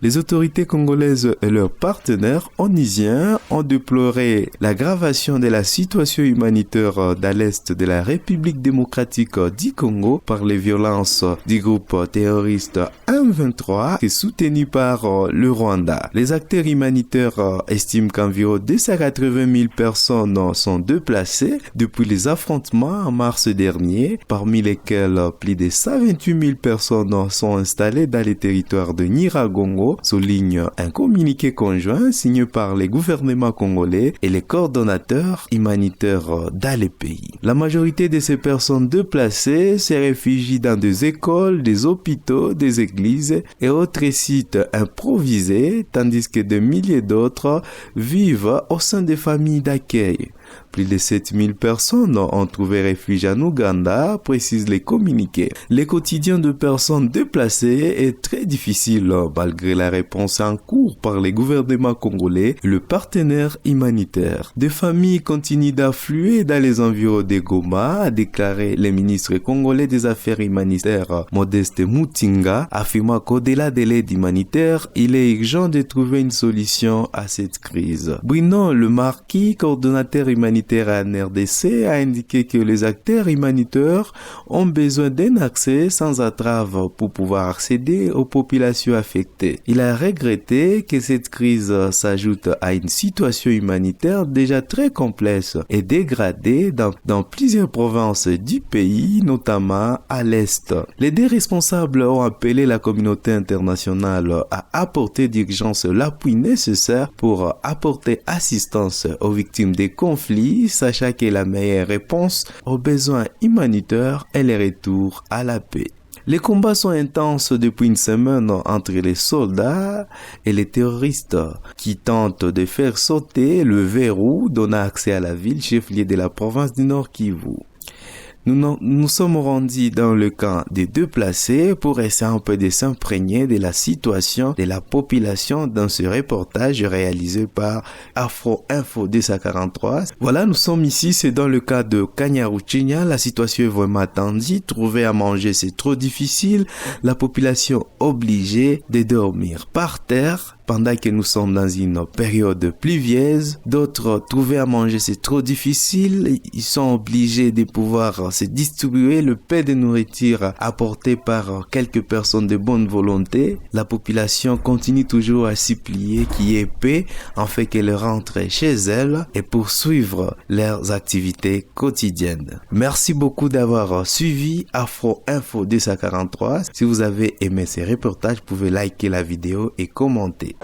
Les autorités congolaises et leurs partenaires onisiens ont déploré l'aggravation de la situation humanitaire dans l'est de la République démocratique du Congo par les violences du groupe terroriste M23 qui est soutenu par le Rwanda. Les acteurs humanitaires estiment qu'environ 280 000 personnes sont déplacées depuis les affrontements en mars dernier, parmi lesquelles plus de 128 000 personnes sont installées dans les territoires de Nyiragongo, souligne un communiqué conjoint signé par les gouvernements congolais et les coordonnateurs humanitaires dans les pays. La majorité de ces personnes déplacées se réfugient dans des écoles, des hôpitaux, des églises et autres sites improvisés, tandis que des milliers d'autres vivent au sein des familles d'accueil. Plus de 7000 personnes ont trouvé refuge en Ouganda, précisent les communiqués. Le quotidien de personnes déplacées est très difficile malgré la réponse en cours par les gouvernements congolais et le partenaire humanitaire. Des familles continuent d'affluer dans les environs de Goma, a déclaré le ministre congolais des Affaires humanitaires Modeste Mutinga, affirmant qu'au-delà de l'aide humanitaire, il est urgent de trouver une solution à cette crise. Bruno Le Marquis, coordonnateur humanitaire en RDC, a indiqué que les acteurs humanitaires ont besoin d'un accès sans entrave pour pouvoir accéder aux populations affectées. Il a regretté que cette crise s'ajoute à une situation humanitaire déjà très complexe et dégradée dans plusieurs provinces du pays, notamment à l'Est. Les deux responsables ont appelé la communauté internationale à apporter d'urgence l'appui nécessaire pour apporter assistance aux victimes des conflits, sachant que la meilleure réponse aux besoins humanitaires est le retour à la paix. Les combats sont intenses depuis une semaine entre les soldats et les terroristes qui tentent de faire sauter le verrou donnant accès à la ville chef-lieu de la province du Nord Kivu. Nous sommes rendus dans le camp des déplacés pour essayer un peu de s'imprégner de la situation de la population dans ce reportage réalisé par Afro Info 243. Voilà, nous sommes ici, c'est dans le cas de Kanyaruchinya. La situation est vraiment tendue. Trouver à manger, c'est trop difficile. La population obligée de dormir par terre pendant que nous sommes dans une période pluvieuse. D'autres, trouver à manger, c'est trop difficile. Ils sont obligés de pouvoir se distribuer le peu de nourriture apporté par quelques personnes de bonne volonté. La population continue toujours à supplier qu'il y ait paix afin qu'elle rentre chez elle et poursuivre leurs activités quotidiennes. Merci beaucoup d'avoir suivi Afro Info 243. Si vous avez aimé ces reportages, vous pouvez liker la vidéo et commenter.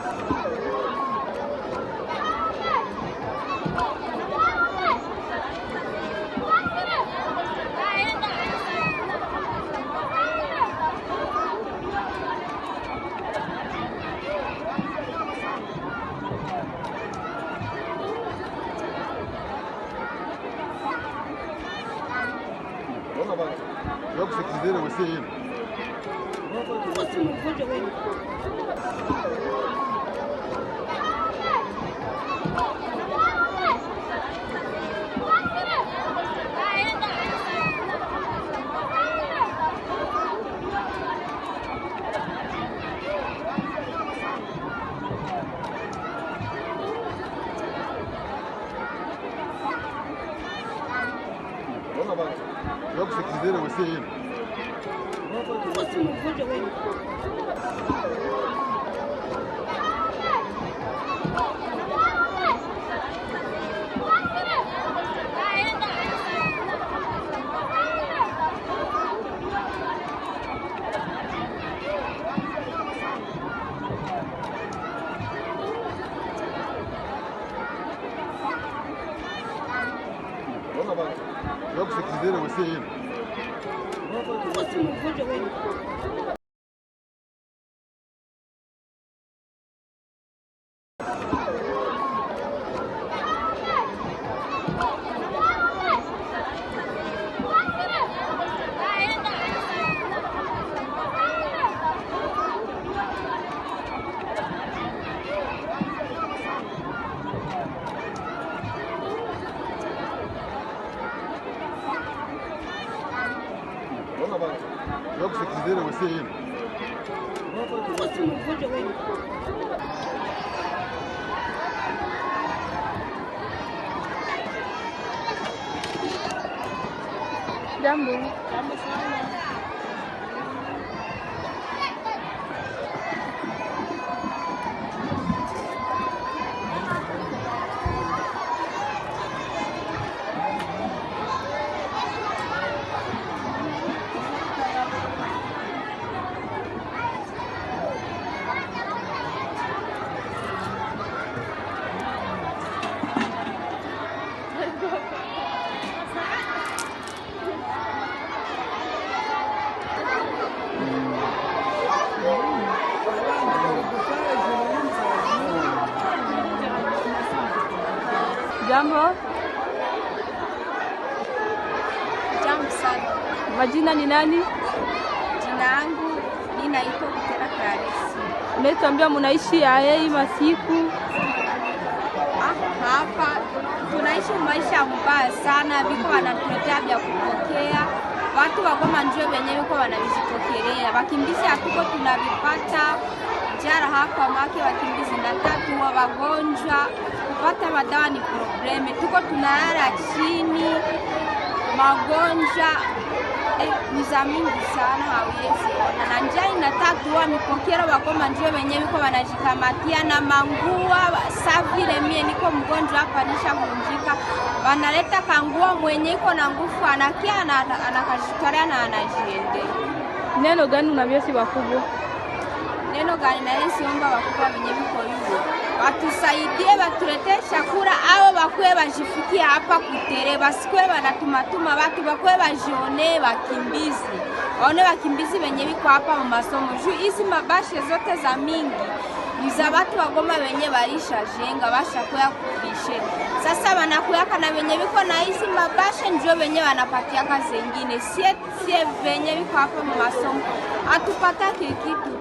Jambo. Jambo. Jambo sana. Majina ni nani? Jina langu ninaitwa Butera Clarisse. Unaituambia mnaishi hii masiku? Hapa tunaishi maisha mbaya sana, biko wanatuletea vya kupokea. Watu wa Goma ndio wenyewe kwa wanavipokelea. Wakimbizi hatuko tunavipata. Jara hapa make wakimbizi natatu wa wagonjwa kupata madawa ni probleme. Tuko tunalala chini, magonjwa ni za mingi sana hawezi ona. Na njaa inatatua mipokero wa Goma ndio wenyewe kwa wanajikamatia na mangua savile. Mie niko mgonjwa hapa nishavunjika, wanaleta kangua mwenye iko na nguvu anakia anakashitorea na anajiendea. Neno gani unavyesi wakubwa? Neno gani na yesi omba wakubwa wenye viko hivyo watusaidie, watuletee chakula au bakwe bajifikie hapa kutere, basikwe banatumatuma watu bakwe bajione wakimbizi, waone wakimbizi wenye viko hapa mu masomo. Juu hizi mabashe zote za mingi ni za watu wa Goma wenye baisha jenga bashakuya kupishe. Sasa wanakuyaka na wenye viko na hizi mabashe ndio wenye wanapatia kazi zingine. Sie wenye viko hapa mu masomo atupatake kitu.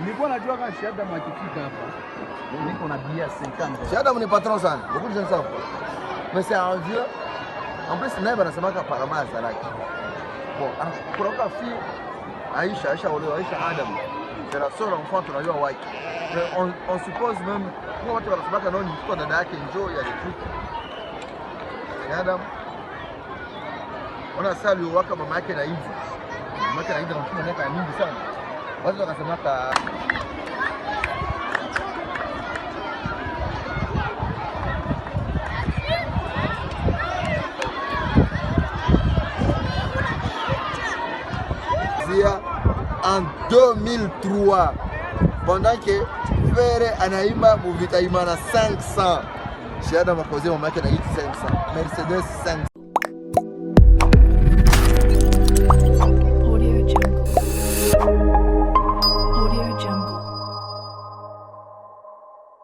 Nilikuwa najua kama Shada mwakifika hapa. Niko na bia 50. Shada ni patron sana. Beaucoup de gens savent pas. Mais c'est un vieux. En plus, naye banasemaka parama ya salaki. Bon, kuna kwa fille Aisha olewa Aisha Adam. C'est la seule enfant tunajua wake. On suppose même kwa watu wanasemaka nao ni mtoto dada yake njoo ya truc. Adam. Ona sali waka mama yake na hivi. Mama yake na hivi anafanya miaka mingi sana. Watu wakasemaka en 2003 pendant que Ferre anaimba muvita imana 500 Shada makozi mama yake na 500 Mercedes 500